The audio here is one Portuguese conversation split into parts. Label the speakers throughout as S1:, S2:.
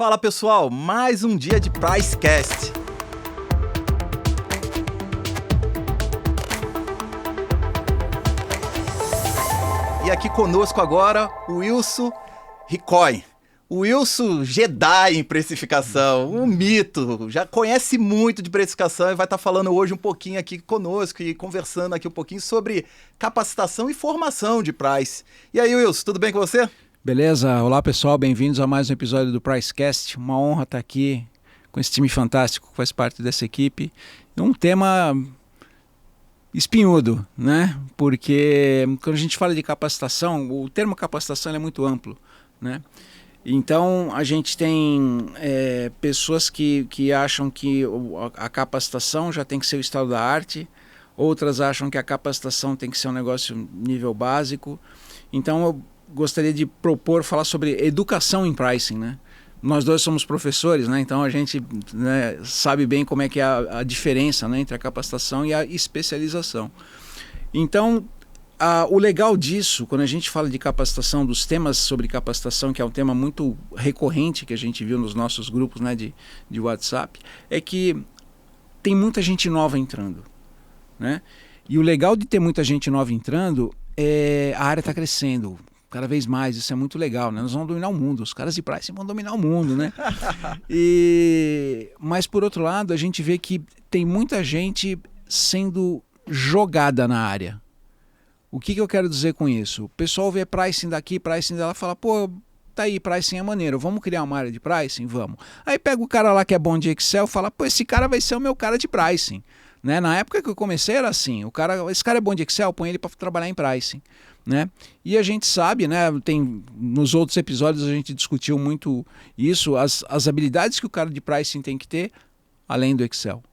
S1: Fala pessoal, mais um dia de Pricecast. E aqui conosco agora o Wilson Ricoy. O Wilson Jedi em precificação, um mito, já conhece muito de precificação e vai estar falando hoje um pouquinho aqui conosco e conversando aqui um pouquinho sobre capacitação e formação de Price. E aí Wilson, tudo bem com você?
S2: Beleza, olá pessoal, bem-vindos a mais um episódio do Pricecast. Uma honra estar aqui com esse time fantástico que faz parte dessa equipe. Um tema espinhudo, né? Porque quando a gente fala de capacitação, o termo capacitação é muito amplo, né? Então a gente tem pessoas que acham que a capacitação já tem que ser o estado da arte, outras acham que a capacitação tem que ser um negócio nível básico. Então eu gostaria de falar sobre educação em pricing, né? Nós dois somos professores, né? Então a gente, né, sabe bem como é que é a diferença, né, entre a capacitação e a especialização. Então o legal disso, quando a gente fala de capacitação, dos temas sobre capacitação, que é um tema muito recorrente que a gente viu nos nossos grupos, né, de WhatsApp, é que tem muita gente nova entrando, né? E o legal de ter muita gente nova entrando é a área está crescendo cada vez mais, isso é muito legal, né? Nós vamos dominar o mundo, os caras de pricing vão dominar o mundo, né? Mas por outro lado, a gente vê que tem muita gente sendo jogada na área. O que eu quero dizer com isso? O pessoal vê pricing daqui, pricing dela, fala, pô, tá aí, pricing é maneiro, vamos criar uma área de pricing? Vamos. Aí pega o cara lá que é bom de Excel, fala, pô, esse cara vai ser o meu cara de pricing. Né? Na época que eu comecei era assim, esse cara é bom de Excel, põe ele para trabalhar em pricing. Né? E a gente sabe, né, nos outros episódios a gente discutiu muito isso, as habilidades que o cara de pricing tem que ter, além do Excel.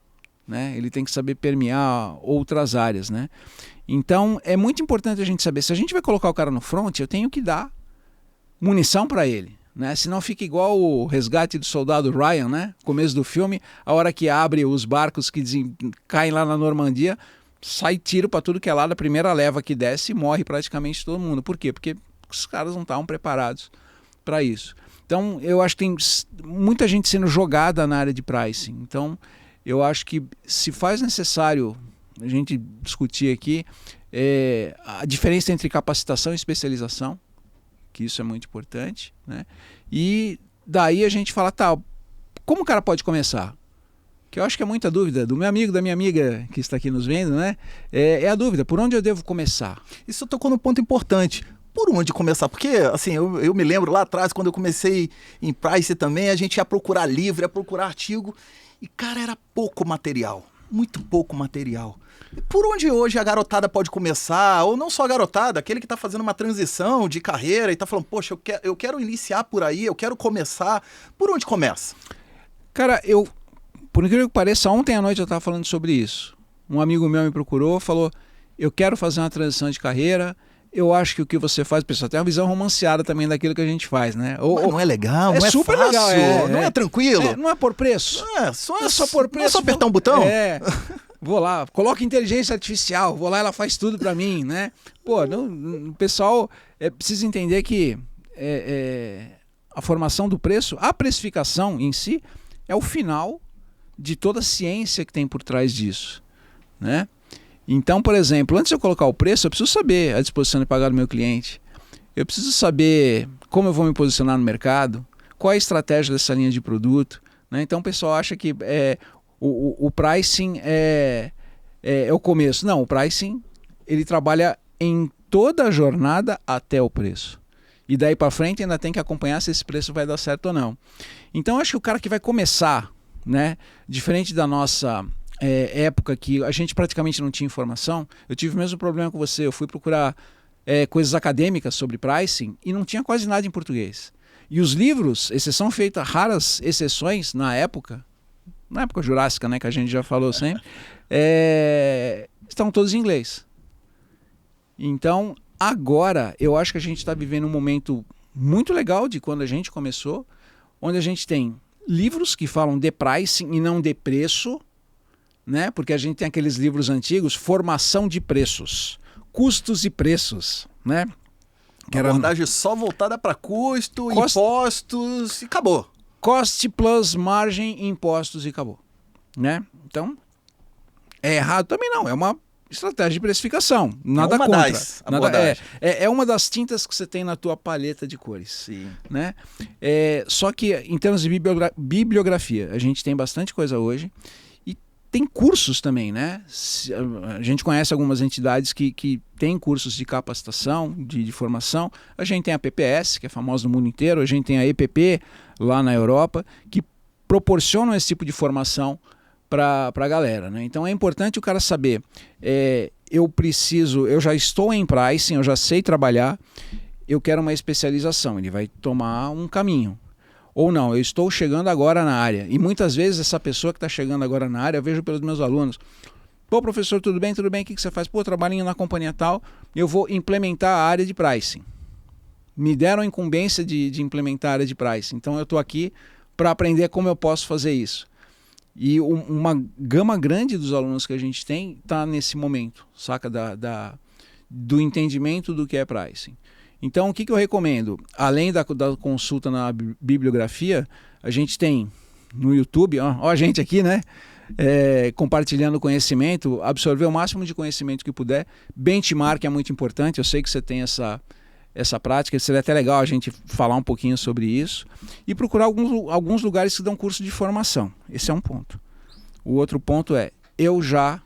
S2: Né? Ele tem que saber permear outras áreas, né? Então é muito importante a gente saber, se a gente vai colocar o cara no front, eu tenho que dar munição para ele, né? Senão fica igual o resgate do soldado Ryan, né? Começo do filme, a hora que abre os barcos que caem lá na Normandia, sai tiro para tudo que é lado, a primeira leva que desce e morre praticamente todo mundo. Por quê? Porque os caras não estavam preparados para isso. Então eu acho que tem muita gente sendo jogada na área de pricing. Então eu acho que se faz necessário a gente discutir aqui a diferença entre capacitação e especialização, que isso é muito importante, né? E daí a gente fala, tá, como o cara pode começar? Que eu acho que é muita dúvida do meu amigo, da minha amiga que está aqui nos vendo, né? É a dúvida, por onde eu devo começar?
S1: Isso tocou num ponto importante. Por onde começar? Porque, assim, eu me lembro lá atrás, quando eu comecei em Price também, a gente ia procurar livro, ia procurar artigo, e, cara, era pouco material, muito pouco material. E por onde hoje a garotada pode começar? Ou não só a garotada, aquele que está fazendo uma transição de carreira e está falando, poxa, eu quero iniciar por aí, eu quero começar. Por onde começa?
S2: Cara, por incrível que pareça, ontem à noite eu estava falando sobre isso. Um amigo meu me procurou, falou, eu quero fazer uma transição de carreira, eu acho que o que você faz, pessoal, tem uma visão romanceada também daquilo que a gente faz, né?
S1: Não é legal, não é
S2: super
S1: fácil,
S2: legal,
S1: não é tranquilo.
S2: Não é por preço.
S1: Não é só por preço. Não é só apertar um botão?
S2: Vou lá, coloca inteligência artificial, vou lá, ela faz tudo para mim, né? Pô, o pessoal precisa entender que a formação do preço, a precificação em si, é o final de toda a ciência que tem por trás disso, né? Então, por exemplo, antes de eu colocar o preço, eu preciso saber a disposição de pagar do meu cliente. Eu preciso saber como eu vou me posicionar no mercado, qual é a estratégia dessa linha de produto, né? Então o pessoal acha que o pricing é o começo. Não, o pricing ele trabalha em toda a jornada até o preço. E daí para frente ainda tem que acompanhar se esse preço vai dar certo ou não. Então acho que o cara que vai começar, né, diferente da nossa época que a gente praticamente não tinha informação, eu tive o mesmo problema com você, eu fui procurar coisas acadêmicas sobre pricing e não tinha quase nada em português. E os livros, exceção feita, raras exceções na época jurássica, né, que a gente já falou sempre, estão todos em inglês. Então, agora, eu acho que a gente está vivendo um momento muito legal de quando a gente começou, onde a gente tem livros que falam de pricing e não de preço, né? Porque a gente tem aqueles livros antigos, formação de preços, custos e preços, né?
S1: Que era abordagem só voltada para custo, impostos e acabou.
S2: cost plus margem, impostos e acabou, né? Então, é errado também não, é uma estratégia de precificação, nada
S1: uma
S2: contra.
S1: Das
S2: É uma das tintas que você tem na tua paleta de cores.
S1: Sim.
S2: Né? Só que em termos de bibliografia, a gente tem bastante coisa hoje e tem cursos também, né? A gente conhece algumas entidades que têm cursos de capacitação, de formação. A gente tem a PPS, que é famosa no mundo inteiro, a gente tem a EPP lá na Europa, que proporcionam esse tipo de formação para a galera, né? Então é importante o cara saber, eu já estou em pricing, eu já sei trabalhar, eu quero uma especialização, ele vai tomar um caminho. Ou não, eu estou chegando agora na área. E muitas vezes essa pessoa que está chegando agora na área, eu vejo pelos meus alunos, pô professor, tudo bem, o que você faz? Pô, trabalhinho na companhia tal, eu vou implementar a área de pricing. Me deram a incumbência de implementar a área de pricing, então eu estou aqui para aprender como eu posso fazer isso. E uma gama grande dos alunos que a gente tem está nesse momento, saca? Do entendimento do que é pricing. Então, o que eu recomendo? Além da consulta na bibliografia, a gente tem no YouTube, ó a gente aqui, né? Compartilhando conhecimento, absorver o máximo de conhecimento que puder. Benchmark é muito importante, eu sei que você tem essa prática, seria até legal a gente falar um pouquinho sobre isso e procurar alguns lugares que dão curso de formação. Esse é um ponto. O outro ponto é, eu já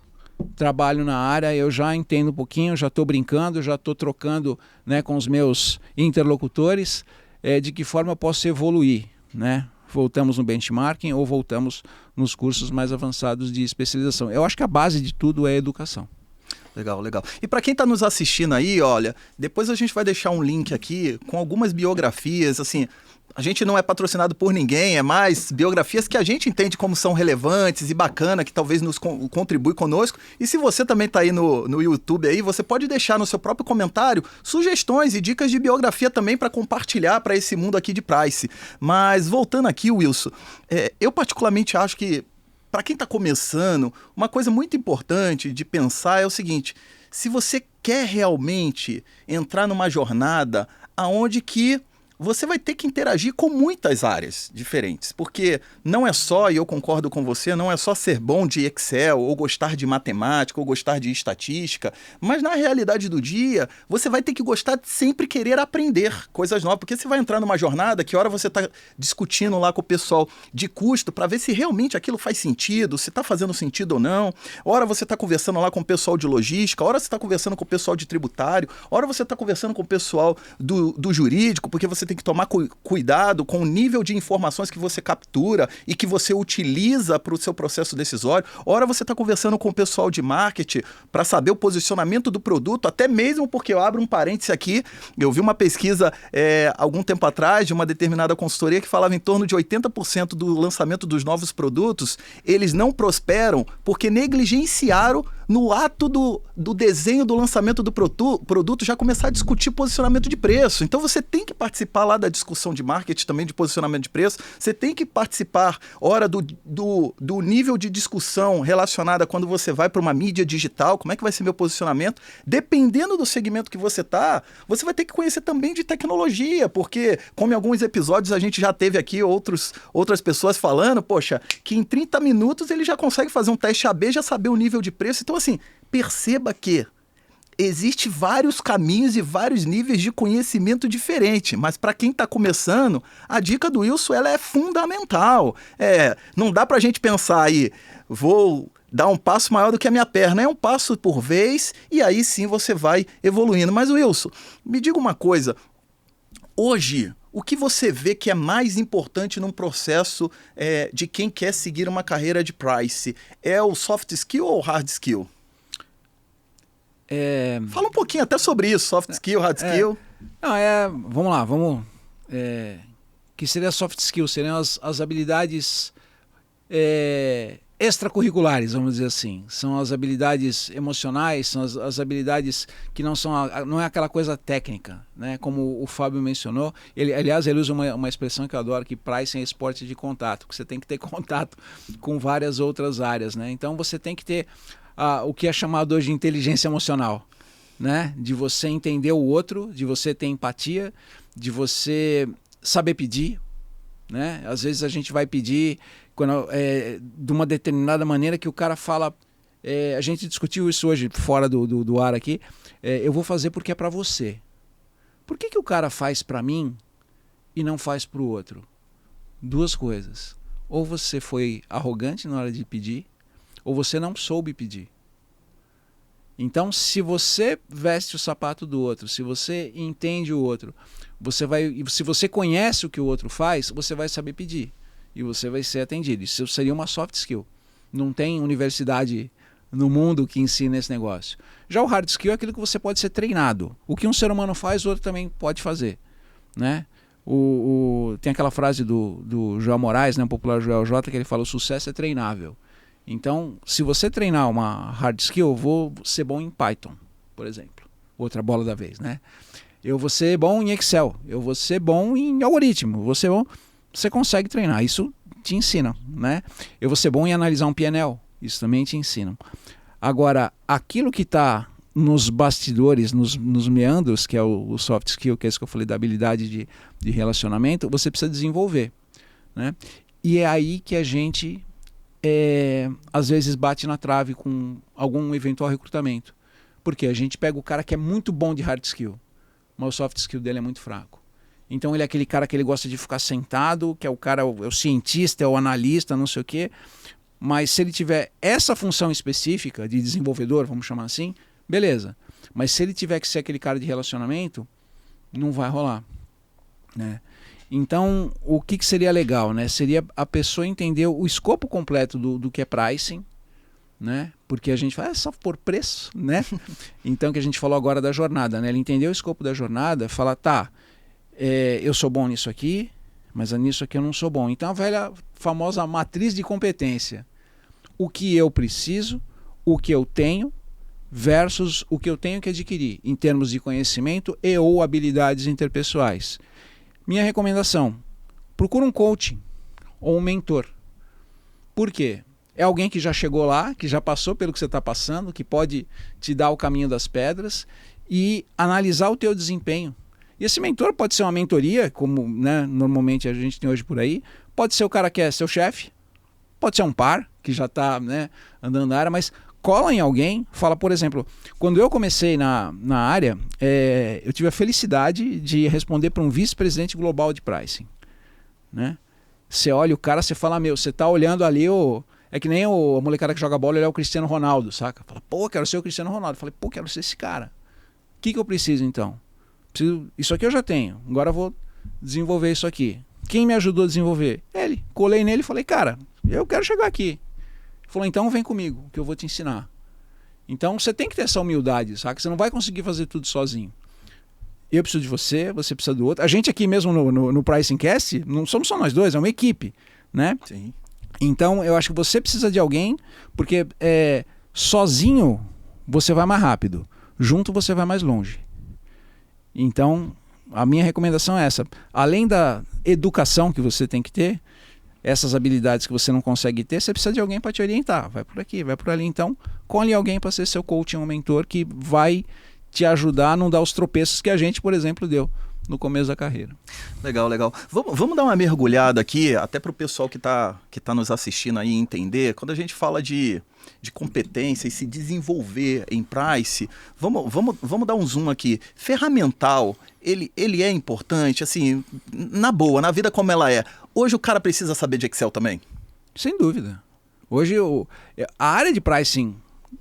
S2: trabalho na área, eu já entendo um pouquinho, já estou brincando, já estou trocando, né, com os meus interlocutores, de que forma eu posso evoluir, né? Voltamos no benchmarking ou voltamos nos cursos mais avançados de especialização. Eu acho que a base de tudo é a educação.
S1: Legal, legal. E para quem está nos assistindo aí, olha, depois a gente vai deixar um link aqui com algumas biografias, assim, a gente não é patrocinado por ninguém, é mais biografias que a gente entende como são relevantes e bacana, que talvez nos contribui conosco. E se você também está aí no YouTube aí, você pode deixar no seu próprio comentário sugestões e dicas de biografia também para compartilhar para esse mundo aqui de Price. Mas voltando aqui, Wilson, eu particularmente acho que para quem está começando, uma coisa muito importante de pensar é o seguinte: se você quer realmente entrar numa jornada aonde que você vai ter que interagir com muitas áreas diferentes, porque não é só, e eu concordo com você, não é só ser bom de Excel, ou gostar de matemática, ou gostar de estatística, mas na realidade do dia, você vai ter que gostar de sempre querer aprender coisas novas, porque você vai entrar numa jornada que hora você está discutindo lá com o pessoal de custo para ver se realmente aquilo faz sentido, se está fazendo sentido ou não, hora você está conversando lá com o pessoal de logística, hora você está conversando com o pessoal de tributário, hora você está conversando com o pessoal do jurídico, porque você tem que tomar cuidado com o nível de informações que você captura e que você utiliza para o seu processo decisório. Ora você está conversando com o pessoal de marketing para saber o posicionamento do produto, até mesmo porque eu abro um parêntese aqui, eu vi uma pesquisa algum tempo atrás de uma determinada consultoria que falava em torno de 80% do lançamento dos novos produtos, eles não prosperam porque negligenciaram no ato do desenho do lançamento do produto já começar a discutir posicionamento de preço. Então você tem que participar lá da discussão de marketing também, de posicionamento de preço, você tem que participar, ora, do nível de discussão relacionada quando você vai para uma mídia digital, como é que vai ser meu posicionamento, dependendo do segmento que você está, você vai ter que conhecer também de tecnologia, porque como em alguns episódios a gente já teve aqui outras pessoas falando, poxa, que em 30 minutos ele já consegue fazer um teste AB, já saber o nível de preço. Então assim, perceba que existem vários caminhos e vários níveis de conhecimento diferente, mas para quem está começando, a dica do Wilson ela é fundamental. Não dá para a gente pensar aí, vou dar um passo maior do que a minha perna, é um passo por vez e aí sim você vai evoluindo. Mas Wilson, me diga uma coisa, hoje, o que você vê que é mais importante num processo de quem quer seguir uma carreira de Price? É o soft skill ou o hard skill? Fala um pouquinho até sobre isso, soft skill, hard skill.
S2: Vamos lá, que seria soft skill, seriam as habilidades extracurriculares, vamos dizer assim. São as habilidades emocionais, são as habilidades que não é aquela coisa técnica, né? Como o Fábio mencionou. Aliás, ele usa uma expressão que eu adoro, que pricing é esporte de contato, que você tem que ter contato com várias outras áreas, né? Então você tem que ter o que é chamado hoje de inteligência emocional, né? De você entender o outro, de você ter empatia, de você saber pedir, né? Às vezes a gente vai pedir de uma determinada maneira que o cara fala... a gente discutiu isso hoje fora do ar aqui. Eu vou fazer porque é para você. Por que o cara faz para mim e não faz para o outro? Duas coisas. Ou você foi arrogante na hora de pedir, ou você não soube pedir. Então, se você veste o sapato do outro, se você entende o outro, se você conhece o que o outro faz, você vai saber pedir. E você vai ser atendido. Isso seria uma soft skill. Não tem universidade no mundo que ensina esse negócio. Já o hard skill é aquilo que você pode ser treinado. O que um ser humano faz, o outro também pode fazer, né? Tem aquela frase do Joel Moraes, né, o popular Joel J, que ele fala: o sucesso é treinável. Então, se você treinar uma hard skill, eu vou ser bom em Python, por exemplo. Outra bola da vez, né? Eu vou ser bom em Excel. Eu vou ser bom em algoritmo. Eu vou ser bom... Você consegue treinar. Isso te ensina, né? Eu vou ser bom em analisar um PNL. Isso também te ensinam. Agora, aquilo que está nos bastidores, nos meandros, que é o soft skill, que é isso que eu falei da habilidade de relacionamento, você precisa desenvolver, né? E é aí que a gente... às vezes bate na trave com algum eventual recrutamento. Porque a gente pega o cara que é muito bom de hard skill, mas o soft skill dele é muito fraco. Então ele é aquele cara que ele gosta de ficar sentado, que é o cara, é o cientista, é o analista, não sei o quê. Mas se ele tiver essa função específica de desenvolvedor, vamos chamar assim, beleza. Mas se ele tiver que ser aquele cara de relacionamento, não vai rolar, né? Então, o que seria legal, né? Seria a pessoa entender o escopo completo do que é pricing, né? Porque a gente fala, só por preço, né? Então, que a gente falou agora da jornada, né? Ele entendeu o escopo da jornada, fala, tá, eu sou bom nisso aqui, mas nisso aqui eu não sou bom. Então, a velha famosa matriz de competência. O que eu preciso, o que eu tenho, versus o que eu tenho que adquirir, em termos de conhecimento e ou habilidades interpessoais. Minha recomendação, procura um coaching ou um mentor. Por quê? É alguém que já chegou lá, que já passou pelo que você está passando, que pode te dar o caminho das pedras e analisar o teu desempenho. E esse mentor pode ser uma mentoria, como, né, normalmente a gente tem hoje por aí, pode ser o cara que é seu chefe, pode ser um par, que já está, né, andando na área, mas cola em alguém, fala, por exemplo, quando eu comecei na área, eu tive a felicidade de responder para um vice-presidente global de pricing, né? Você olha o cara, você fala, você tá olhando ali, é que nem a molecada que joga bola, ele é o Cristiano Ronaldo, saca? Fala, pô, quero ser o Cristiano Ronaldo. Falei, pô, quero ser esse cara. O que eu preciso então? Isso aqui eu já tenho, agora eu vou desenvolver isso aqui. Quem me ajudou a desenvolver? Ele. Colei nele e falei, cara, eu quero chegar aqui. Falou, então vem comigo, que eu vou te ensinar. Então você tem que ter essa humildade, sabe? Você não vai conseguir fazer tudo sozinho. Eu preciso de você, você precisa do outro. A gente aqui mesmo no Pricing Cast, não somos só nós dois, é uma equipe, né?
S1: Sim.
S2: Então eu acho que você precisa de alguém, porque sozinho você vai mais rápido, junto você vai mais longe. Então a minha recomendação é essa. Além da educação que você tem que ter, essas habilidades que você não consegue ter, você precisa de alguém para te orientar. Vai por aqui, vai por ali. Então, colhe alguém para ser seu coach, um mentor que vai te ajudar a não dar os tropeços que a gente, por exemplo, deu no começo da carreira.
S1: Legal, legal. Vamos dar uma mergulhada aqui, até para o pessoal que tá nos assistindo aí entender. Quando a gente fala de competência e se desenvolver em price, vamos dar um zoom aqui. Ferramental, ele é importante, assim, na boa, na vida como ela é. Hoje o cara precisa saber de Excel também?
S2: Sem dúvida. Hoje a área de pricing,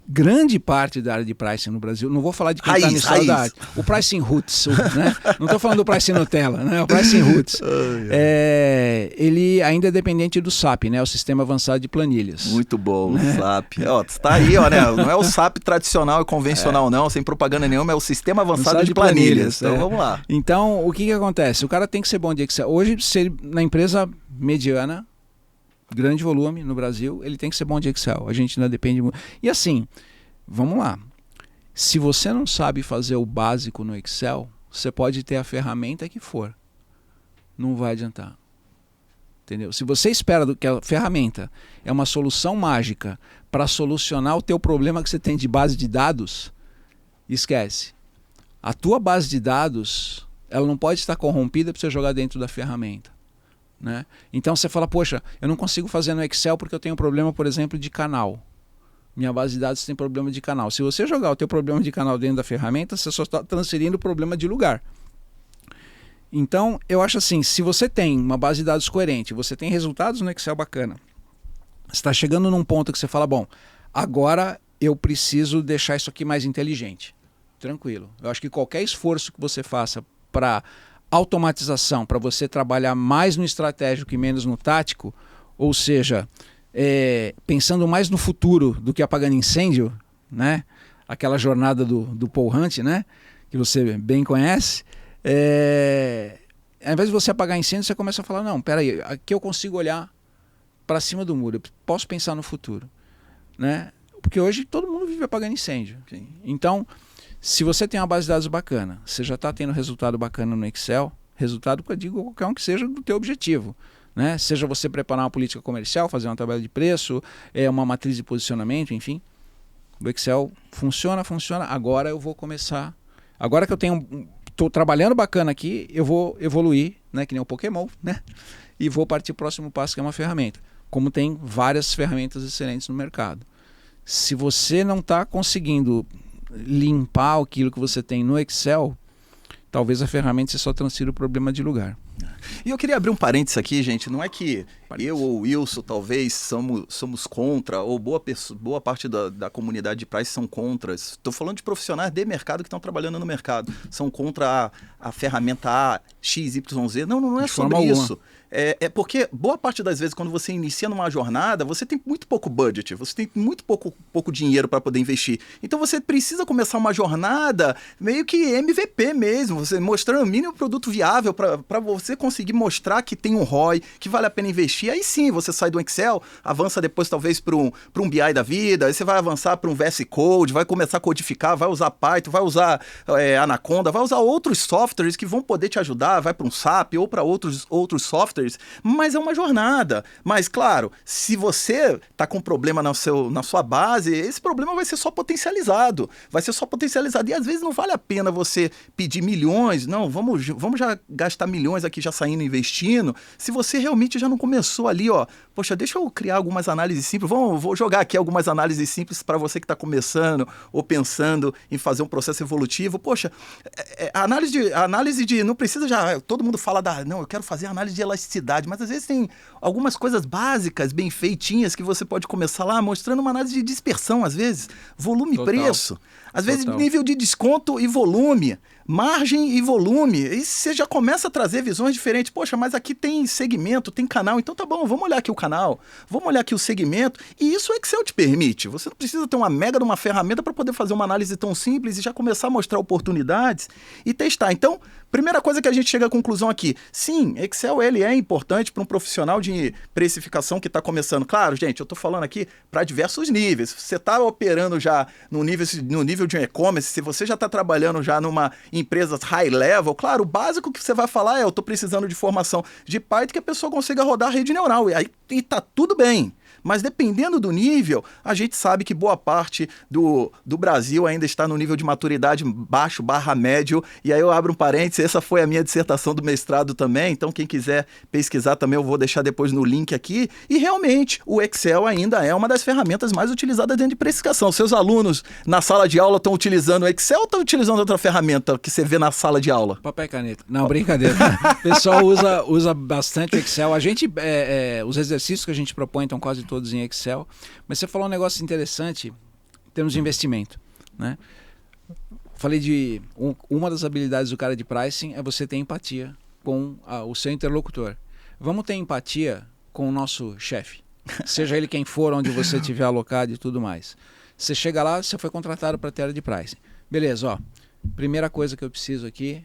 S2: grande parte da área de pricing no Brasil, não vou falar de quem está nisso da área, o pricing roots, né? Não estou falando do pricing Nutella, né? O pricing roots. Ele ainda é dependente do SAP, né? O Sistema Avançado de Planilhas.
S1: Muito bom, né? O SAP. Está aí, ó, né? Não é o SAP tradicional e convencional, não, sem propaganda nenhuma, é o Sistema Avançado de Planilhas. Então vamos lá.
S2: Então, o que acontece? O cara tem que ser bom de Excel. Hoje, na empresa mediana, grande volume no Brasil, ele tem que ser bom de Excel. A gente ainda depende muito. E assim, vamos lá. Se você não sabe fazer o básico no Excel, você pode ter a ferramenta que for. Não vai adiantar. Entendeu? Se você espera que a ferramenta é uma solução mágica para solucionar o teu problema que você tem de base de dados, esquece. A tua base de dados, ela não pode estar corrompida para você jogar dentro da ferramenta. né? Então você fala, poxa, eu não consigo fazer no Excel porque eu tenho problema, por exemplo, de canal. Minha base de dados tem problema de canal. Se você jogar o teu problema de canal dentro da ferramenta, você só está transferindo o problema de lugar. Então, eu acho assim, se você tem uma base de dados coerente, você tem resultados no Excel bacana, você está chegando num ponto que você fala, bom, agora eu preciso deixar isso aqui mais inteligente. Tranquilo. Eu acho que qualquer esforço que você faça para automatização, para você trabalhar mais no estratégico e menos no tático, ou seja, pensando mais no futuro do que apagando incêndio, né? Aquela jornada do Paul Hunt, né? Que você bem conhece. Ao invés de você apagar incêndio, você começa a falar, não, peraí, aqui eu consigo olhar para cima do muro, eu posso pensar no futuro, né? Porque hoje todo mundo vive apagando incêndio. Sim. Então, se você tem uma base de dados bacana, você já está tendo resultado bacana no Excel, resultado que eu digo qualquer um que seja do teu objetivo, né? Seja você preparar uma política comercial, fazer uma tabela de preço, uma matriz de posicionamento, enfim. O Excel funciona, agora eu vou começar, agora que eu estou trabalhando bacana aqui, eu vou evoluir, né? Que nem o Pokémon, né? E vou partir para o próximo passo, que é uma ferramenta. Como tem várias ferramentas excelentes no mercado. Se você não está conseguindo limpar aquilo que você tem no Excel, talvez a ferramenta você só transfira o problema de lugar.
S1: E eu queria abrir um parênteses aqui, gente. Não é que eu ou o Wilson talvez somos contra, ou boa parte da comunidade de price são contra. Estou falando de profissionais de mercado que estão trabalhando no mercado. São contra a ferramenta A, XYZ. Não é sobre isso. É porque boa parte das vezes, quando você inicia numa jornada, você tem muito pouco budget, você tem muito pouco dinheiro para poder investir. Então você precisa começar uma jornada meio que MVP mesmo, você mostrando o mínimo produto viável para você conseguir mostrar que tem um ROI, que vale a pena investir. Aí sim, você sai do Excel, avança depois talvez para um BI da vida, aí você vai avançar para um VS Code, vai começar a codificar, vai usar Python, vai usar Anaconda, vai usar outros softwares que vão poder te ajudar, vai para um SAP ou para outros softwares. Mas é uma jornada. Mas, claro, se você está com problema na sua base, esse problema vai ser só potencializado. E às vezes não vale a pena você pedir milhões. Não, vamos já gastar milhões aqui já saindo investindo. Se você realmente já não começou ali, ó, poxa, deixa eu criar algumas análises simples. Vou jogar aqui algumas análises simples para você que está começando ou pensando em fazer um processo evolutivo. Poxa, a análise de não precisa já, todo mundo fala não, eu quero fazer análise de elasticidade, mas às vezes tem algumas coisas básicas, bem feitinhas, que você pode começar lá mostrando uma análise de dispersão, às vezes, volume e preço, às vezes nível de desconto e volume, margem e volume, e você já começa a trazer visões diferentes. Poxa, mas aqui tem segmento, tem canal, então tá bom, vamos olhar aqui o canal, vamos olhar aqui o segmento, e isso o Excel te permite. Você não precisa ter uma mega de uma ferramenta para poder fazer uma análise tão simples e já começar a mostrar oportunidades e testar. Então, primeira coisa que a gente chega à conclusão aqui, sim, Excel ele é importante para um profissional de precificação que está começando. Claro, gente, eu estou falando aqui para diversos níveis. Se você está operando já no nível de um e-commerce, se você já está trabalhando já numa empresa high level, claro, o básico que você vai falar eu estou precisando de formação de Python que a pessoa consiga rodar a rede neural. E aí está tudo bem. Mas dependendo do nível, a gente sabe que boa parte do Brasil ainda está no nível de maturidade baixo/médio. E aí eu abro um parênteses, essa foi a minha dissertação do mestrado também, então quem quiser pesquisar também eu vou deixar depois no link aqui. E realmente, o Excel ainda é uma das ferramentas mais utilizadas dentro de precificação. Seus alunos na sala de aula estão utilizando o Excel ou estão utilizando outra ferramenta que você vê na sala de aula?
S2: Papel e caneta. Não, brincadeira. O pessoal usa bastante o Excel. A gente, os exercícios que a gente propõe estão quase todos em Excel, mas você falou um negócio interessante em termos de investimento, né? Falei de uma das habilidades do cara de pricing é você ter empatia com o seu interlocutor. Vamos ter empatia com o nosso chefe, seja ele quem for, onde você estiver alocado e tudo mais. Você chega lá, você foi contratado para ter área de pricing. Beleza, ó, primeira coisa que eu preciso aqui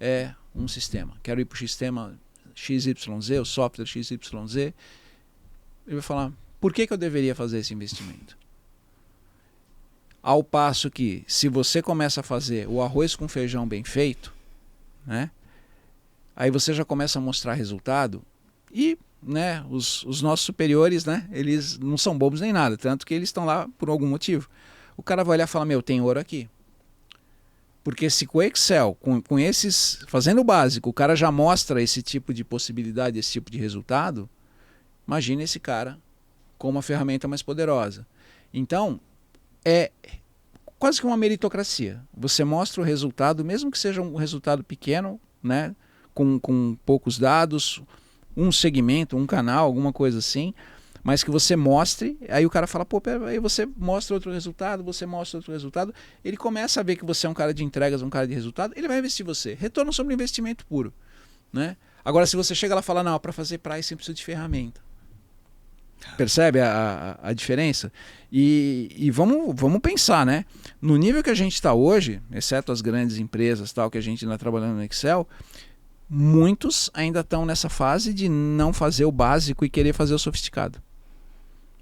S2: é um sistema. Quero ir para o sistema XYZ, o software XYZ. Ele vai falar, por que eu deveria fazer esse investimento? Ao passo que, se você começa a fazer o arroz com feijão bem feito, né, aí você já começa a mostrar resultado e, né, os nossos superiores, né, eles não são bobos nem nada, tanto que eles estão lá por algum motivo. O cara vai olhar e falar, tem ouro aqui. Porque se com o Excel, com esses, fazendo o básico, o cara já mostra esse tipo de possibilidade, esse tipo de resultado, imagine esse cara com uma ferramenta mais poderosa. Então, é quase que uma meritocracia. Você mostra o resultado, mesmo que seja um resultado pequeno, né, com poucos dados, um segmento, um canal, alguma coisa assim, mas que você mostre, aí o cara fala, pô, aí você mostra outro resultado, você mostra outro resultado, ele começa a ver que você é um cara de entregas, um cara de resultado, ele vai investir em você. Retorno sobre investimento puro, né? Agora, se você chega lá e fala, não, para fazer pricing precisa de ferramenta. Percebe a diferença? E vamos pensar, né? No nível que a gente está hoje, exceto as grandes empresas tal, que a gente ainda está trabalhando no Excel, muitos ainda estão nessa fase de não fazer o básico e querer fazer o sofisticado.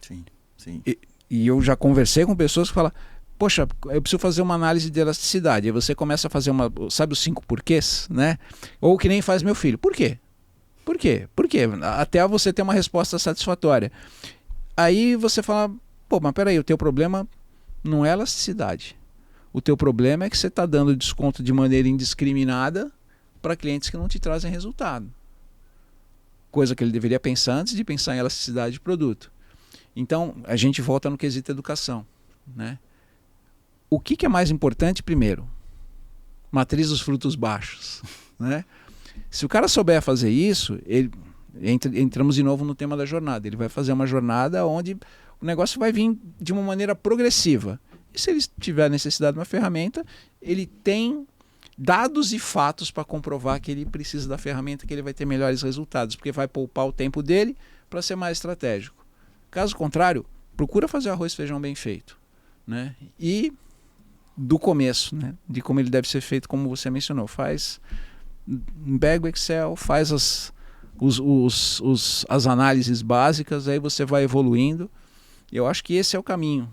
S1: Sim, sim.
S2: E eu já conversei com pessoas que falam, poxa, eu preciso fazer uma análise de elasticidade. Aí você começa a fazer sabe os 5 porquês, né? Ou que nem faz meu filho. Por quê? Por quê? Por quê? Até você ter uma resposta satisfatória. Aí você fala, pô, mas peraí, o teu problema não é elasticidade. O teu problema é que você está dando desconto de maneira indiscriminada para clientes que não te trazem resultado. Coisa que ele deveria pensar antes de pensar em elasticidade de produto. Então, a gente volta no quesito educação, né? O que é mais importante primeiro? Matriz dos frutos baixos, né? Se o cara souber fazer isso, entramos de novo no tema da jornada. Ele vai fazer uma jornada onde o negócio vai vir de uma maneira progressiva. E se ele tiver necessidade de uma ferramenta, ele tem dados e fatos para comprovar que ele precisa da ferramenta, que ele vai ter melhores resultados, porque vai poupar o tempo dele para ser mais estratégico. Caso contrário, procura fazer arroz e feijão bem feito, né? E do começo, né? De como ele deve ser feito, como você mencionou. Pega o Excel, faz as análises básicas, aí você vai evoluindo. Eu acho que esse é o caminho.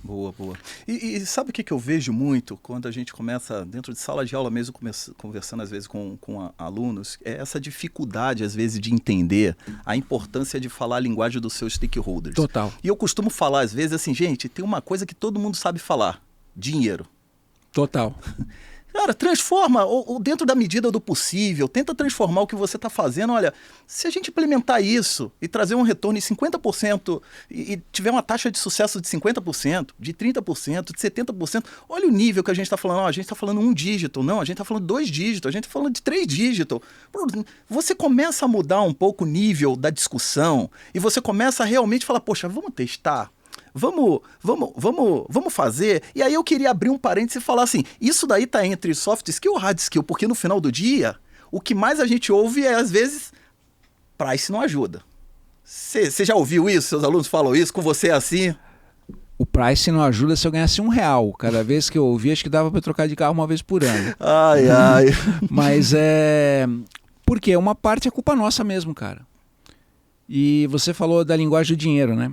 S1: Boa, boa. E sabe o que eu vejo muito quando a gente começa, dentro de sala de aula mesmo, conversando às vezes com alunos, é essa dificuldade às vezes de entender a importância de falar a linguagem dos seus stakeholders.
S2: Total.
S1: E eu costumo falar às vezes assim, gente, tem uma coisa que todo mundo sabe falar, dinheiro.
S2: Total.
S1: Cara, transforma, ou dentro da medida do possível, tenta transformar o que você está fazendo. Olha, se a gente implementar isso e trazer um retorno de 50% e tiver uma taxa de sucesso de 50%, de 30%, de 70%, olha o nível que a gente está falando. Ó, a gente está falando 1 dígito, não, a gente está falando 2 dígitos, a gente está falando de 3 dígitos. Você começa a mudar um pouco o nível da discussão e você começa a realmente falar, poxa, vamos testar? Vamos fazer. E aí eu queria abrir um parênteses e falar assim, isso daí tá entre soft skill ou hard skill, porque no final do dia, o que mais a gente ouve é, às vezes, price não ajuda. Você já ouviu isso? Seus alunos falam isso? Com você é assim?
S2: O price não ajuda se eu ganhasse R$1. Cada vez que eu ouvi, acho que dava para trocar de carro uma vez por ano.
S1: Ai, ai.
S2: Mas porque uma parte é culpa nossa mesmo, cara. E você falou da linguagem do dinheiro, né?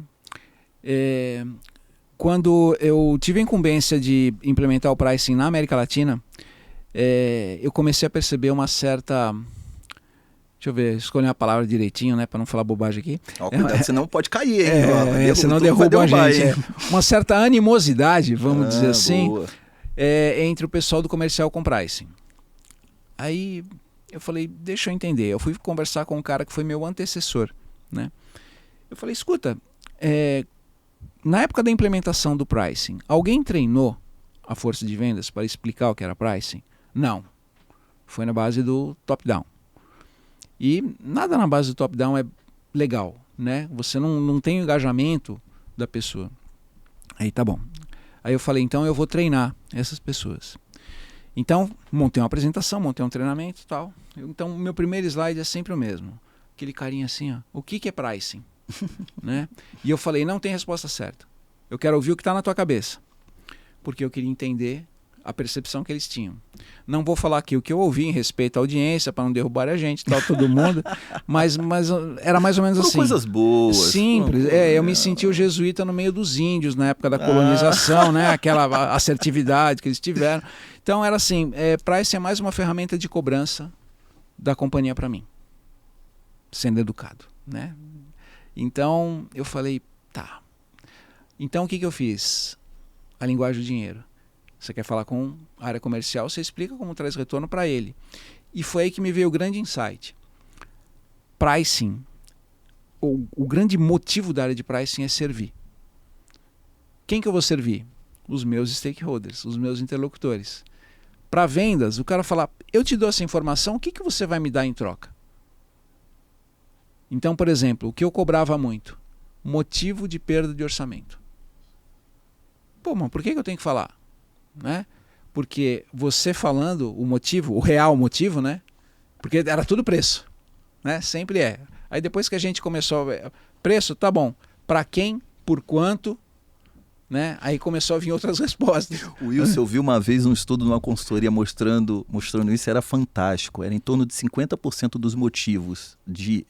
S2: Quando eu tive a incumbência de implementar o pricing na América Latina, eu comecei a perceber uma certa... Deixa eu ver, escolher a palavra direitinho, né, para não falar bobagem aqui.
S1: Cuidado, senão pode cair, hein?
S2: Senão derruba a gente. Uma certa animosidade, vamos dizer assim, entre o pessoal do comercial com pricing. Aí eu falei, deixa eu entender. Eu fui conversar com um cara que foi meu antecessor, né? Eu falei, escuta, na época da implementação do pricing, alguém treinou a força de vendas para explicar o que era pricing? Não. Foi na base do top-down. E nada na base do top-down é legal, né? Você não tem o engajamento da pessoa. Aí tá bom. Aí eu falei, então eu vou treinar essas pessoas. Então, montei uma apresentação, montei um treinamento e tal. Então, o meu primeiro slide é sempre o mesmo. Aquele carinha assim, ó. O que é pricing? Né? E eu falei, não tem resposta certa. Eu quero ouvir o que está na tua cabeça. Porque eu queria entender a percepção que eles tinham. Não vou falar aqui o que eu ouvi em respeito à audiência, para não derrubar a gente, tal, todo mundo, mas era mais ou menos assim.
S1: Coisas boas.
S2: Simples. Eu me senti o jesuíta no meio dos índios, na época da colonização, né? Aquela assertividade que eles tiveram. Então era assim, pricing é mais uma ferramenta de cobrança da companhia para mim. Sendo educado, né? Então eu falei, tá. Então o que eu fiz? A linguagem do dinheiro. Você quer falar com a área comercial, você explica como traz retorno para ele. E foi aí que me veio o grande insight. Pricing, o grande motivo da área de pricing é servir. Quem que eu vou servir? Os meus stakeholders, os meus interlocutores. Para vendas, o cara fala, eu te dou essa informação, o que você vai me dar em troca? Então, por exemplo, o que eu cobrava muito? Motivo de perda de orçamento. Pô, mas por que eu tenho que falar? Né? Porque você falando o motivo, o real motivo, né? Porque era tudo preço, né? Sempre é. Aí depois que a gente começou a... Preço, tá bom. Para quem, por quanto, né? Aí começou a vir outras respostas.
S1: O Wilson, eu vi uma vez um estudo numa consultoria mostrando isso, era fantástico. Era em torno de 50% dos motivos de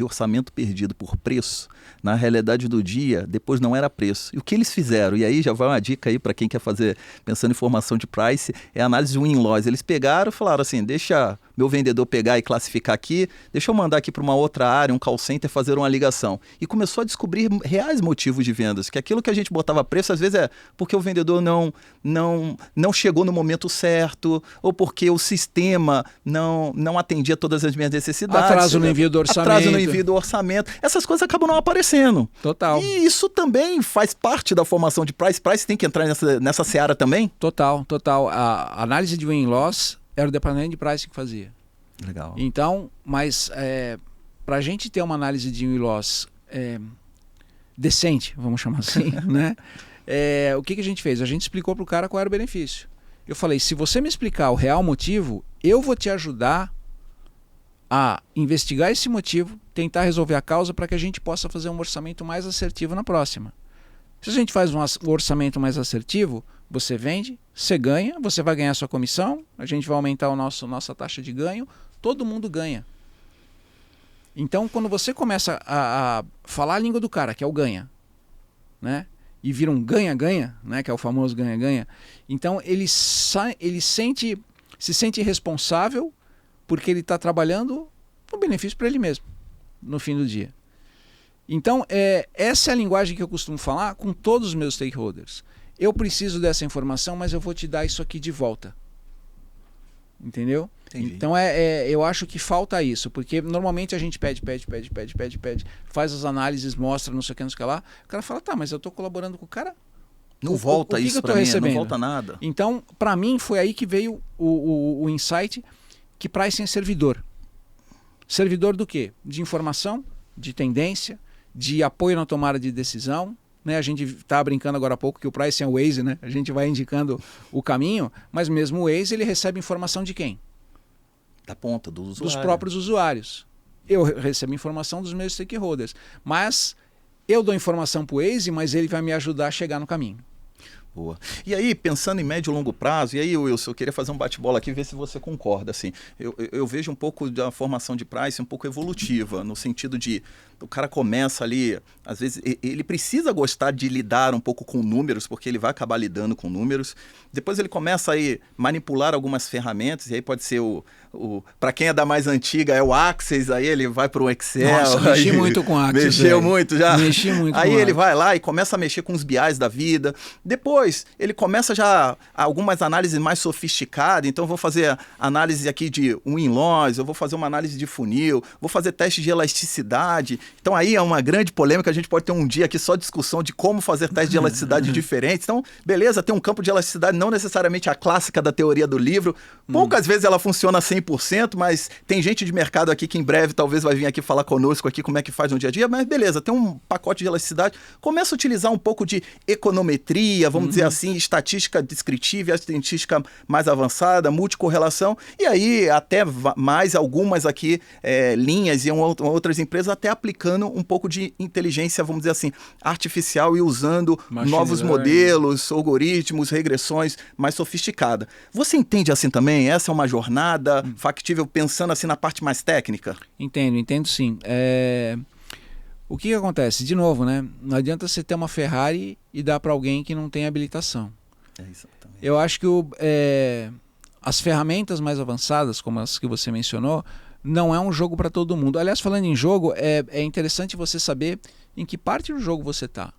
S1: orçamento perdido por preço, na realidade do dia, depois não era preço. E o que eles fizeram? E aí já vai uma dica aí para quem quer fazer, pensando em formação de price, é a análise de win-loss. Eles pegaram e falaram assim, deixa meu vendedor pegar e classificar aqui, deixa eu mandar aqui para uma outra área, um call center, fazer uma ligação. E começou a descobrir reais motivos de vendas, que aquilo que a gente botava preço, às vezes é porque o vendedor não chegou no momento certo, ou porque o sistema não atendia todas as minhas necessidades.
S2: Atraso no envio do orçamento.
S1: Atraso no envio do orçamento. Essas coisas acabam não aparecendo.
S2: Total.
S1: E isso também faz parte da formação de price. Price tem que entrar nessa seara também?
S2: Total. A análise de win-loss era o departamento de pricing que fazia.
S1: Legal.
S2: Então, mas para a gente ter uma análise de win-loss decente, vamos chamar assim, né? O que a gente fez? A gente explicou para o cara qual era o benefício. Eu falei, se você me explicar o real motivo, eu vou te ajudar a investigar esse motivo, tentar resolver a causa para que a gente possa fazer um orçamento mais assertivo na próxima. Se a gente faz um orçamento mais assertivo, você vende, você ganha, você vai ganhar sua comissão, a gente vai aumentar nossa taxa de ganho, todo mundo ganha. Então, quando você começa a falar a língua do cara, que é o ganha, né? E vira um ganha-ganha, né? Que é o famoso ganha-ganha, então ele se sente responsável porque ele está trabalhando o benefício para ele mesmo, no fim do dia. Então, essa é a linguagem que eu costumo falar com todos os meus stakeholders. Eu preciso dessa informação, mas eu vou te dar isso aqui de volta. Entendeu? Entendi. Então, eu acho que falta isso, porque normalmente a gente pede, faz as análises, mostra, não sei o que lá. O cara fala, tá, mas eu estou colaborando com o cara.
S1: Não volta isso para mim, não volta nada.
S2: Então, para mim, foi aí que veio o insight que pricing é servidor. Servidor do quê? De informação, de tendência, de apoio na tomada de decisão. Né? A gente está brincando agora há pouco que o pricing é o Waze, né? A gente vai indicando o caminho, mas mesmo o Waze ele recebe informação de quem?
S1: Da ponta, do usuário.
S2: Dos próprios usuários. Eu recebo informação dos meus stakeholders. Mas eu dou informação para o Waze, mas ele vai me ajudar a chegar no caminho.
S1: Boa. E aí, pensando em médio e longo prazo, e aí, Wilson, eu queria fazer um bate-bola aqui e ver se você concorda. Assim, eu vejo um pouco da formação de price um pouco evolutiva, no sentido de o cara começa ali, às vezes, ele precisa gostar de lidar um pouco com números, porque ele vai acabar lidando com números. Depois ele começa a manipular algumas ferramentas, e aí pode ser para quem é da mais antiga, é o Access, aí ele vai para o Excel.
S2: Nossa, mexi muito com Access.
S1: Mexeu muito já.
S2: Mexi muito
S1: aí
S2: com
S1: ele vai lá e começa a mexer com os BIs da vida. Depois, ele começa já algumas análises mais sofisticadas, então eu vou fazer análise aqui de win-loss, eu vou fazer uma análise de funil, vou fazer teste de elasticidade. Então aí é uma grande polêmica, a gente pode ter um dia aqui só discussão de como fazer teste de elasticidade diferentes. Então, beleza, tem um campo de elasticidade, não necessariamente a clássica da teoria do livro. Poucas vezes ela funciona 100%, mas tem gente de mercado aqui que em breve talvez vai vir aqui falar conosco aqui como é que faz no dia a dia, mas beleza, tem um pacote de elasticidade. Começa a utilizar um pouco de econometria, vamos dizer assim, estatística descritiva, estatística mais avançada, multicorrelação, e aí até mais algumas aqui linhas e outras empresas até aplicando um pouco de inteligência, vamos dizer assim, artificial e usando novos modelos, algoritmos, regressões mais sofisticadas. Você entende assim também? Essa é uma jornada factível pensando assim na parte mais técnica?
S2: Entendo sim. O que acontece? De novo, né? Não adianta você ter uma Ferrari e dar para alguém que não tem habilitação.
S1: Exatamente.
S2: Eu acho que as ferramentas mais avançadas, como as que você mencionou, não é um jogo para todo mundo. Aliás, falando em jogo, é interessante você saber em que parte do jogo você está.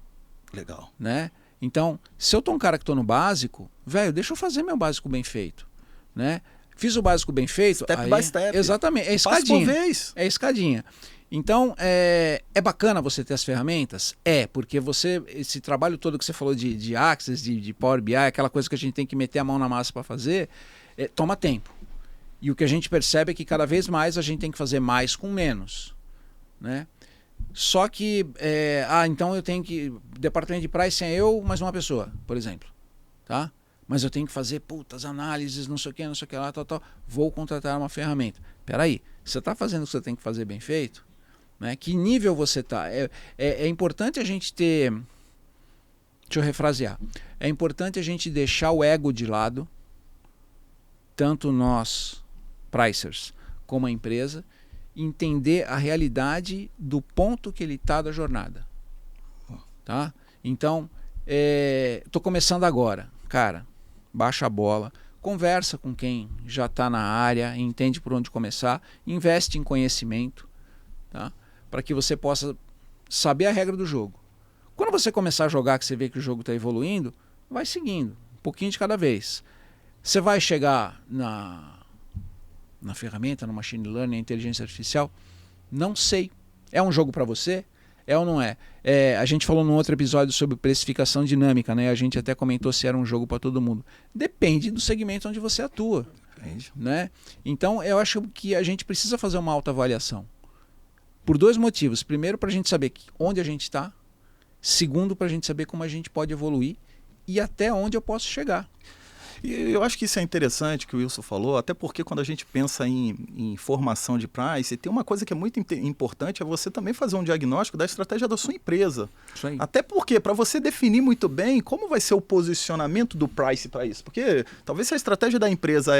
S1: Legal.
S2: Né? Então, se eu tô um cara que tô no básico, velho, deixa eu fazer meu básico bem feito, né? Fiz o básico bem feito.
S1: Step by step.
S2: Exatamente, é
S1: Passo
S2: escadinha.
S1: por vez.
S2: É escadinha. Então, é bacana você ter as ferramentas? Porque esse trabalho todo que você falou de Access, de Power BI, aquela coisa que a gente tem que meter a mão na massa para fazer, toma tempo. E o que a gente percebe é que cada vez mais a gente tem que fazer mais com menos, né? Só que, então eu tenho que... Departamento de pricing é eu mais uma pessoa, por exemplo, tá? Mas eu tenho que fazer, putas, análises, não sei o que lá, tal. Vou contratar uma ferramenta. Peraí, você está fazendo o que você tem que fazer bem feito? Né? Que nível você está? É importante a gente ter... Deixa eu refrasear. É importante a gente deixar o ego de lado, tanto nós, pricers, como a empresa, entender a realidade do ponto que ele está da jornada. Tá? Então, estou começando agora. Cara, baixa a bola, conversa com quem já está na área, entende por onde começar, investe em conhecimento, tá? Para que você possa saber a regra do jogo. Quando você começar a jogar, que você vê que o jogo está evoluindo, vai seguindo, um pouquinho de cada vez. Você vai chegar na ferramenta, no machine learning, na inteligência artificial? Não sei. É um jogo para você? É ou não é? A gente falou num outro episódio sobre precificação dinâmica, né? A gente até comentou se era um jogo para todo mundo. Depende do segmento onde você atua.
S1: Depende.
S2: Né? Então, eu acho que a gente precisa fazer uma autoavaliação. Por dois motivos. Primeiro, para a gente saber onde a gente está. Segundo, para a gente saber como a gente pode evoluir e até onde eu posso chegar.
S1: E eu acho que isso é interessante que o Wilson falou, até porque quando a gente pensa em formação de price, tem uma coisa que é muito importante, é você também fazer um diagnóstico da estratégia da sua empresa.
S2: Isso aí.
S1: Até porque, para você definir muito bem como vai ser o posicionamento do price para isso. Porque talvez se a estratégia da empresa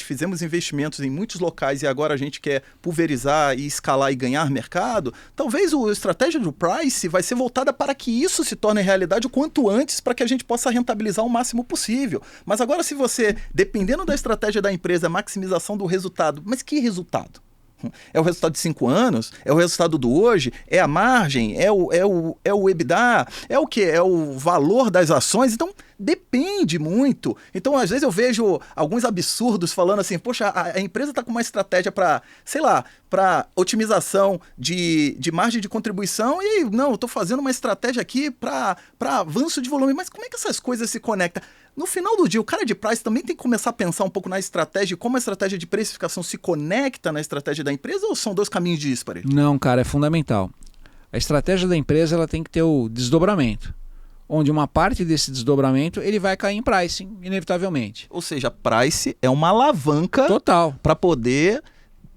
S1: fizemos investimentos em muitos locais e agora a gente quer pulverizar e escalar e ganhar mercado, talvez a estratégia do price vai ser voltada para que isso se torne realidade o quanto antes, para que a gente possa rentabilizar o máximo possível. Mas agora, se você, dependendo da estratégia da empresa, maximização do resultado, mas que resultado? É o resultado de 5 anos? É o resultado do hoje? É a margem? É o EBITDA? É o quê? É o valor das ações? Então, depende muito. Então, às vezes eu vejo alguns absurdos falando assim, poxa, a empresa está com uma estratégia para, sei lá, para otimização de margem de contribuição e, não, eu estou fazendo uma estratégia aqui para avanço de volume. Mas como é que essas coisas se conectam? No final do dia, o cara de price também tem que começar a pensar um pouco na estratégia, como a estratégia de precificação se conecta na estratégia da empresa, ou são dois caminhos díspares?
S2: Não, cara, é fundamental. A estratégia da empresa ela tem que ter o desdobramento, onde uma parte desse desdobramento ele vai cair em pricing, inevitavelmente.
S1: Ou seja, price é uma alavanca
S2: total
S1: para poder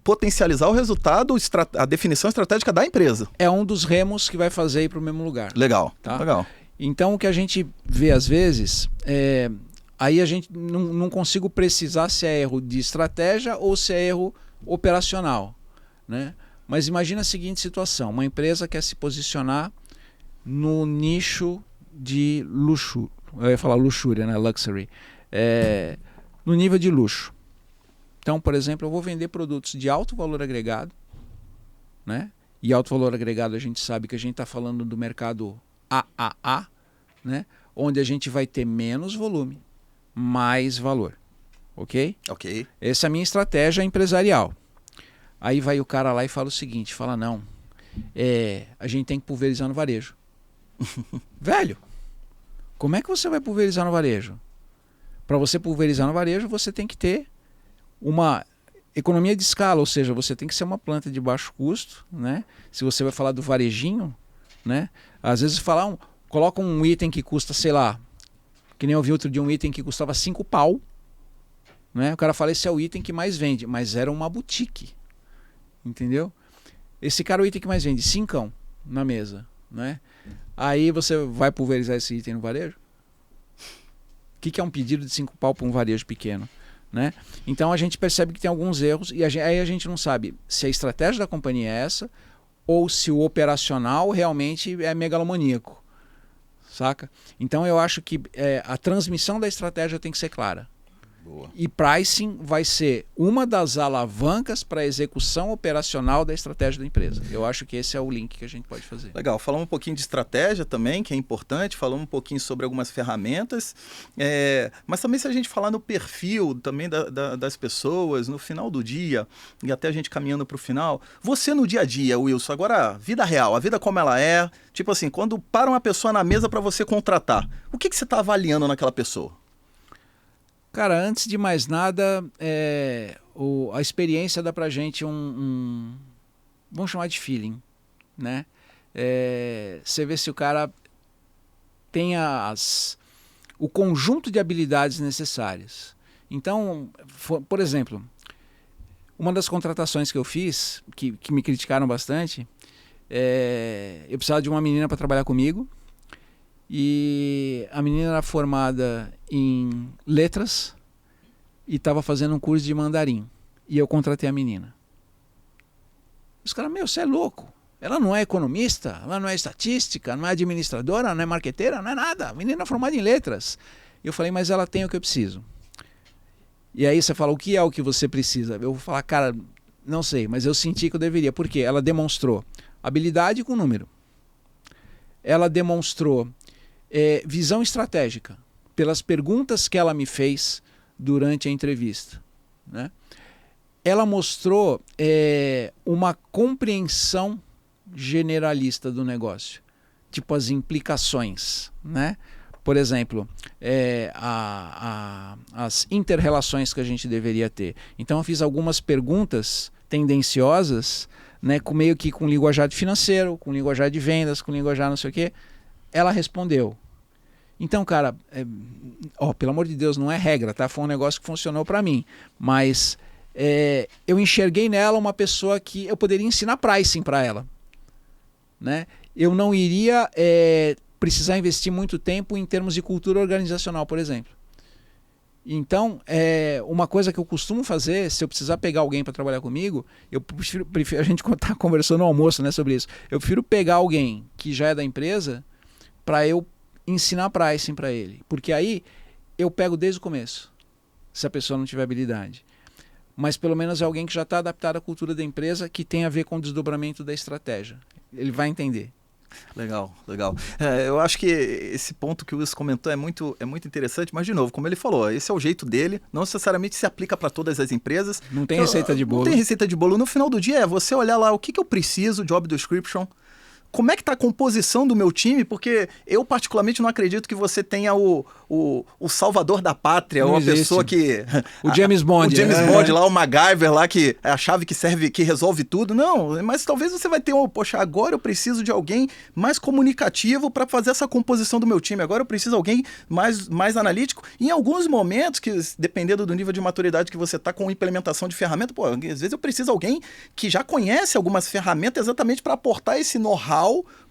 S1: potencializar o resultado, a definição estratégica da empresa.
S2: É um dos remos que vai fazer ir para o mesmo lugar.
S1: Legal,
S2: tá?
S1: Legal.
S2: Então, o que a gente vê às vezes, aí a gente não consigo precisar se é erro de estratégia ou se é erro operacional, né? Mas imagina a seguinte situação, uma empresa quer se posicionar no nicho de luxo, eu ia falar luxúria, né? Luxury, no nível de luxo. Então, por exemplo, eu vou vender produtos de alto valor agregado, né? E alto valor agregado a gente sabe que a gente está falando do mercado AAA, né? Onde a gente vai ter menos volume, mais valor. Ok?
S1: Ok.
S2: Essa é a minha estratégia empresarial. Aí vai o cara lá e fala o seguinte, fala não, a gente tem que pulverizar no varejo. Velho, como é que você vai pulverizar no varejo? Para você pulverizar no varejo, você tem que ter uma economia de escala, ou seja, você tem que ser uma planta de baixo custo, né? Se você vai falar do varejinho, né? Às vezes coloca um item que custa, sei lá, que nem eu vi outro dia um item que custava 5 pau, né? O cara fala, esse é o item que mais vende, mas era uma boutique, entendeu? Esse cara é o item que mais vende, 5 na mesa, né? Aí você vai pulverizar esse item no varejo? O que é um pedido de 5 pau para um varejo pequeno? Né? Então a gente percebe que tem alguns erros e aí a gente não sabe se a estratégia da companhia é essa ou se o operacional realmente é megalomaníaco, saca? Então eu acho que a transmissão da estratégia tem que ser clara.
S1: Boa.
S2: E pricing vai ser uma das alavancas para a execução operacional da estratégia da empresa. Eu acho que esse é o link que a gente pode fazer.
S1: Legal. Falamos um pouquinho de estratégia também, que é importante. Falamos um pouquinho sobre algumas ferramentas. Mas também se a gente falar no perfil também das pessoas, no final do dia, e até a gente caminhando para o final, você no dia a dia, Wilson, agora, vida real, a vida como ela é, tipo assim, quando para uma pessoa na mesa para você contratar, o que você está avaliando naquela pessoa?
S2: Cara, antes de mais nada, a experiência dá pra gente vamos chamar de feeling, né? Você vê se o cara tem o conjunto de habilidades necessárias. Então, por exemplo, uma das contratações que eu fiz, que me criticaram bastante, eu precisava de uma menina para trabalhar comigo. E a menina era formada em letras e estava fazendo um curso de mandarim. E eu contratei a menina. Os caras, você é louco. Ela não é economista, ela não é estatística, não é administradora, não é marqueteira, não é nada. A menina é formada em letras. Eu falei, mas ela tem o que eu preciso. E aí você fala, o que é o que você precisa? Eu vou falar, cara, não sei, mas eu senti que eu deveria. Por quê? Ela demonstrou habilidade com número. Ela demonstrou visão estratégica, pelas perguntas que ela me fez durante a entrevista, né? Ela mostrou uma compreensão generalista do negócio, tipo as implicações, né? Por exemplo, as inter-relações que a gente deveria ter. Então eu fiz algumas perguntas tendenciosas, né, meio que com linguajar de financeiro, com linguajar de vendas, com linguajar não sei o quê. Ela respondeu. Então, cara, pelo amor de Deus, não é regra, tá? Foi um negócio que funcionou para mim. Mas eu enxerguei nela uma pessoa que eu poderia ensinar pricing para ela, né? Eu não iria precisar investir muito tempo em termos de cultura organizacional, por exemplo. Então, uma coisa que eu costumo fazer, se eu precisar pegar alguém para trabalhar comigo, eu prefiro a gente está conversando no almoço, né, sobre isso. Eu prefiro pegar alguém que já é da empresa para eu ensinar pricing para ele. Porque aí eu pego desde o começo, se a pessoa não tiver habilidade. Mas pelo menos é alguém que já está adaptado à cultura da empresa, que tem a ver com o desdobramento da estratégia. Ele vai entender.
S1: Legal, legal. Eu acho que esse ponto que o Wilson comentou é muito interessante, mas de novo, como ele falou, esse é o jeito dele, não necessariamente se aplica para todas as empresas.
S2: Não tem receita de bolo.
S1: Não tem receita de bolo. No final do dia é você olhar lá o que eu preciso, job description, como é que está a composição do meu time, porque eu particularmente não acredito que você tenha o salvador da pátria,
S2: não
S1: ou a
S2: existe.
S1: Pessoa que...
S2: O James Bond.
S1: O James Bond lá, o MacGyver lá, que é a chave que serve, que resolve tudo. Não, mas talvez você vai ter poxa, agora eu preciso de alguém mais comunicativo para fazer essa composição do meu time. Agora eu preciso de alguém mais analítico. E em alguns momentos, que dependendo do nível de maturidade que você está com implementação de ferramenta, às vezes eu preciso de alguém que já conhece algumas ferramentas exatamente para aportar esse know-how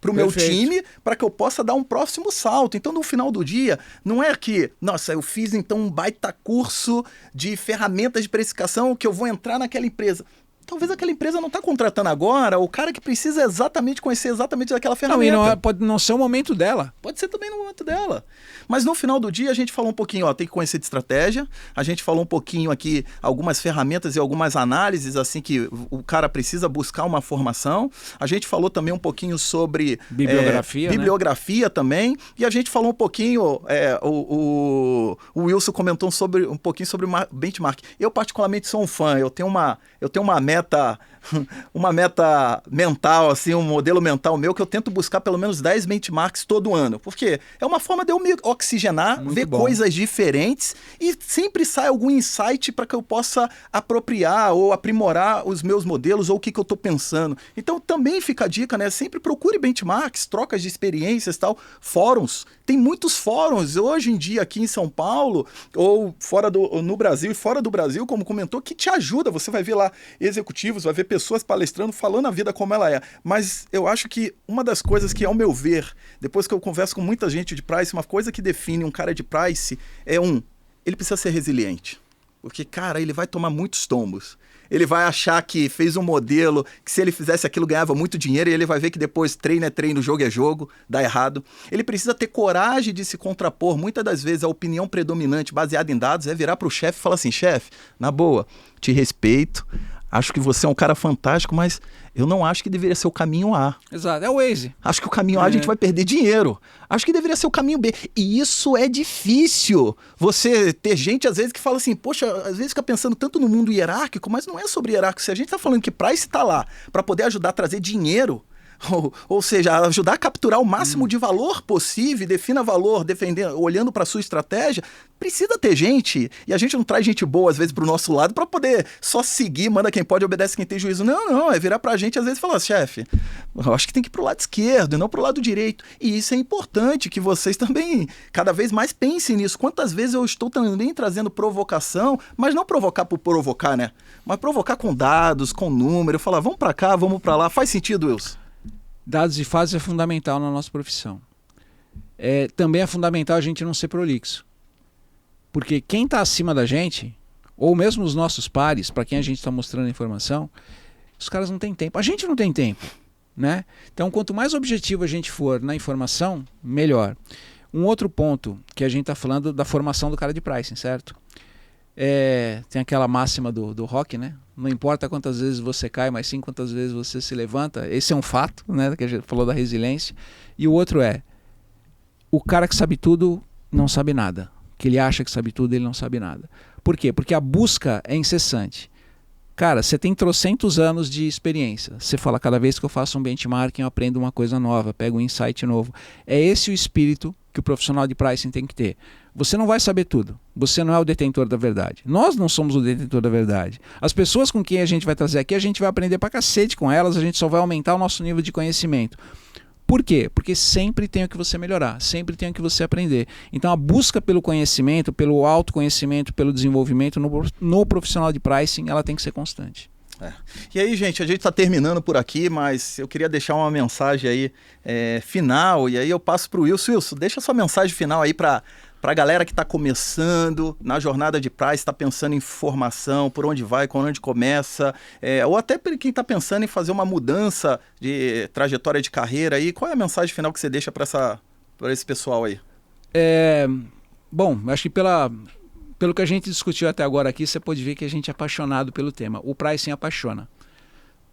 S1: para o meu time, para que eu possa dar um próximo salto. Então, no final do dia, não é que, nossa, eu fiz então um baita curso de ferramentas de precificação que eu vou entrar naquela empresa. Talvez aquela empresa não está contratando agora, o cara que precisa exatamente conhecer exatamente daquela ferramenta.
S2: Não, pode não ser o momento dela.
S1: Pode ser também no momento dela. Mas no final do dia a gente falou um pouquinho, tem que conhecer de estratégia, a gente falou um pouquinho aqui algumas ferramentas e algumas análises assim que o cara precisa buscar uma formação. A gente falou também um pouquinho sobre bibliografia, né? Também. E a gente falou um pouquinho, o Wilson comentou um pouquinho sobre benchmark. Eu particularmente sou um fã, eu tenho uma meta mental, assim, um modelo mental meu que eu tento buscar pelo menos 10 benchmarks todo ano. Porque é uma forma de eu me oxigenar, muito ver bom. Coisas diferentes e sempre sai algum insight para que eu possa apropriar ou aprimorar os meus modelos ou o que eu estou pensando. Então também fica a dica, né? Sempre procure benchmarks, trocas de experiências e tal, fóruns. Tem muitos fóruns hoje em dia aqui em São Paulo ou no Brasil e fora do Brasil, como comentou, que te ajuda. Você vai ver lá executivos, vai ver pessoas palestrando, falando a vida como ela é. Mas eu acho que uma das coisas que, ao meu ver, depois que eu converso com muita gente de price, uma coisa que define um cara de price é ele precisa ser resiliente. Porque, cara, ele vai tomar muitos tombos. ele vai achar que fez um modelo, que se ele fizesse aquilo ganhava muito dinheiro, e ele vai ver que depois treino é treino, jogo é jogo, dá errado. Ele precisa ter coragem de se contrapor. Muitas das vezes a opinião predominante baseada em dados é virar para o chefe e falar assim, chefe, na boa, te respeito, acho que você é um cara fantástico, mas eu não acho que deveria ser o caminho A.
S2: Exato, é o Waze.
S1: Acho que o caminho A a gente vai perder dinheiro. Acho que deveria ser o caminho B. E isso é difícil. Você ter gente, às vezes, que fala assim, poxa, às vezes fica pensando tanto no mundo hierárquico, mas não é sobre hierárquico. Se a gente está falando que Price está lá para poder ajudar a trazer dinheiro, ou seja, ajudar a capturar o máximo de valor possível, defina valor, defendendo, olhando para a sua estratégia, precisa ter gente, e a gente não traz gente boa às vezes para o nosso lado para poder só seguir, manda quem pode, obedece quem tem juízo. Não, é virar para a gente às vezes e falar, chefe, eu acho que tem que ir para o lado esquerdo e não para o lado direito, e isso é importante que vocês também cada vez mais pensem nisso. Quantas vezes eu estou também trazendo provocação, mas não provocar por provocar, né? Mas provocar com dados, com número, falar, vamos para cá, vamos para lá. Faz sentido, Wilson?
S2: Dados e fases é fundamental na nossa profissão. Também é fundamental a gente não ser prolixo. Porque quem está acima da gente, ou mesmo os nossos pares, para quem a gente está mostrando informação, os caras não têm tempo. A gente não tem tempo, né? Então, quanto mais objetivo a gente for na informação, melhor. Um outro ponto que a gente está falando da formação do cara de pricing, certo? Tem aquela máxima do rock, né? Não importa quantas vezes você cai, mas sim quantas vezes você se levanta. Esse é um fato, né? Que a gente falou da resiliência. E o outro o cara que sabe tudo não sabe nada. Que ele acha que sabe tudo, ele não sabe nada. Por quê? Porque a busca é incessante. Cara, você tem trocentos anos de experiência. Você fala, cada vez que eu faço um benchmarking, eu aprendo uma coisa nova, pego um insight novo. É esse o espírito que o profissional de pricing tem que ter. Você não vai saber tudo. Você não é o detentor da verdade. Nós não somos o detentor da verdade. As pessoas com quem a gente vai trazer aqui, a gente vai aprender pra cacete com elas, a gente só vai aumentar o nosso nível de conhecimento. Por quê? Porque sempre tem o que você melhorar, sempre tem o que você aprender. Então a busca pelo conhecimento, pelo autoconhecimento, pelo desenvolvimento no profissional de pricing, ela tem que ser constante.
S1: E aí, gente, a gente está terminando por aqui, mas eu queria deixar uma mensagem aí final, e aí eu passo para o Wilson. Wilson, deixa sua mensagem final aí para a galera que está começando na jornada de price, está pensando em formação, por onde vai, por onde começa, ou até para quem está pensando em fazer uma mudança de trajetória de carreira aí. Qual é a mensagem final que você deixa para esse pessoal aí?
S2: Bom, acho que pelo que a gente discutiu até agora aqui, você pode ver que a gente é apaixonado pelo tema. O pricing apaixona.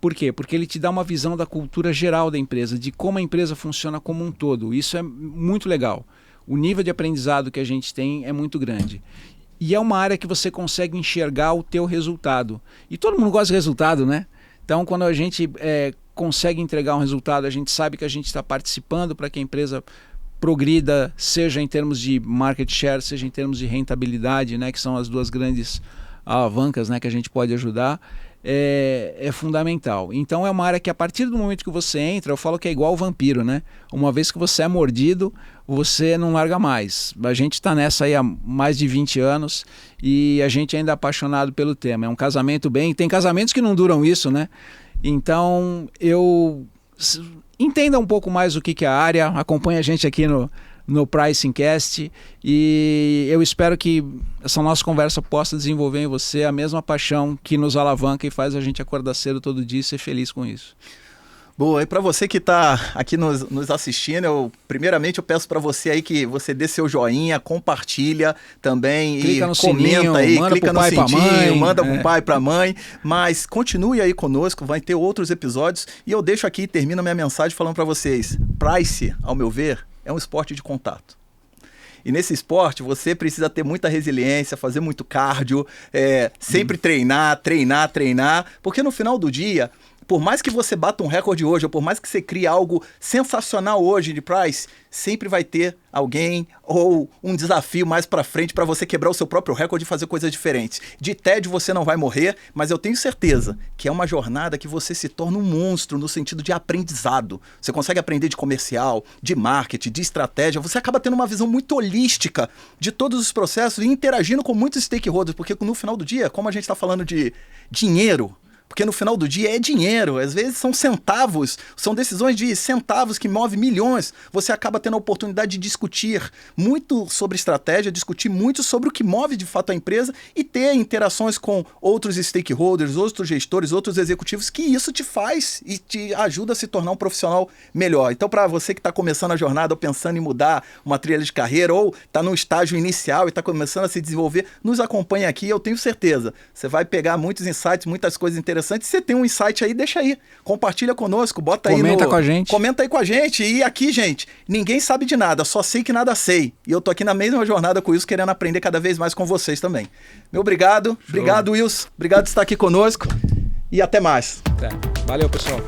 S2: Por quê? Porque ele te dá uma visão da cultura geral da empresa, de como a empresa funciona como um todo. Isso é muito legal. O nível de aprendizado que a gente tem é muito grande. E é uma área que você consegue enxergar o teu resultado. E todo mundo gosta de resultado, né? Então, quando a gente consegue entregar um resultado, a gente sabe que a gente está participando para que a empresa progrida, seja em termos de market share, seja em termos de rentabilidade, né, que são as duas grandes alavancas, né, que a gente pode ajudar, é fundamental. Então é uma área que a partir do momento que você entra, eu falo que é igual o vampiro, né? Uma vez que você é mordido, você não larga mais. A gente está nessa aí há mais de 20 anos e a gente ainda é apaixonado pelo tema. É um casamento tem casamentos que não duram isso, né? Então entenda um pouco mais o que é a área, acompanhe a gente aqui no Pricing Cast e eu espero que essa nossa conversa possa desenvolver em você a mesma paixão que nos alavanca e faz a gente acordar cedo todo dia e ser feliz com isso.
S1: Boa, e para você que está aqui nos assistindo, primeiramente eu peço para você aí que você dê seu joinha, compartilha também,
S2: clica
S1: e
S2: no
S1: comenta
S2: sininho,
S1: aí,
S2: manda
S1: clica
S2: pro pai,
S1: no sininho,
S2: pra mãe,
S1: manda pro pai, pra mãe, mas continue aí conosco, vai ter outros episódios e eu deixo aqui e termino a minha mensagem falando para vocês, Price, ao meu ver, é um esporte de contato. E nesse esporte você precisa ter muita resiliência, fazer muito cardio, sempre treinar, porque no final do dia, por mais que você bata um recorde hoje, ou por mais que você crie algo sensacional hoje de price, sempre vai ter alguém ou um desafio mais pra frente para você quebrar o seu próprio recorde e fazer coisas diferentes. De tédio você não vai morrer, mas eu tenho certeza que é uma jornada que você se torna um monstro no sentido de aprendizado. Você consegue aprender de comercial, de marketing, de estratégia, você acaba tendo uma visão muito holística de todos os processos e interagindo com muitos stakeholders, porque no final do dia, como a gente está falando de dinheiro, Porque no final do dia é dinheiro, às vezes são centavos, são decisões de centavos que movem milhões. Você acaba tendo a oportunidade de discutir muito sobre estratégia, discutir muito sobre o que move de fato a empresa e ter interações com outros stakeholders, outros gestores, outros executivos, que isso te faz e te ajuda a se tornar um profissional melhor. Então, para você que está começando a jornada ou pensando em mudar uma trilha de carreira ou está no estágio inicial e está começando a se desenvolver, nos acompanhe aqui, eu tenho certeza. Você vai pegar muitos insights, muitas coisas interessantes. Se você tem um insight aí, deixa aí. Compartilha conosco, bota aí
S2: Comenta com a gente.
S1: Comenta aí com a gente. E aqui, gente, ninguém sabe de nada, só sei que nada sei. E eu tô aqui na mesma jornada com o Wilson, querendo aprender cada vez mais com vocês também. Meu obrigado. Show. Obrigado, Wilson. Obrigado por estar aqui conosco. E até mais.
S2: Valeu, pessoal.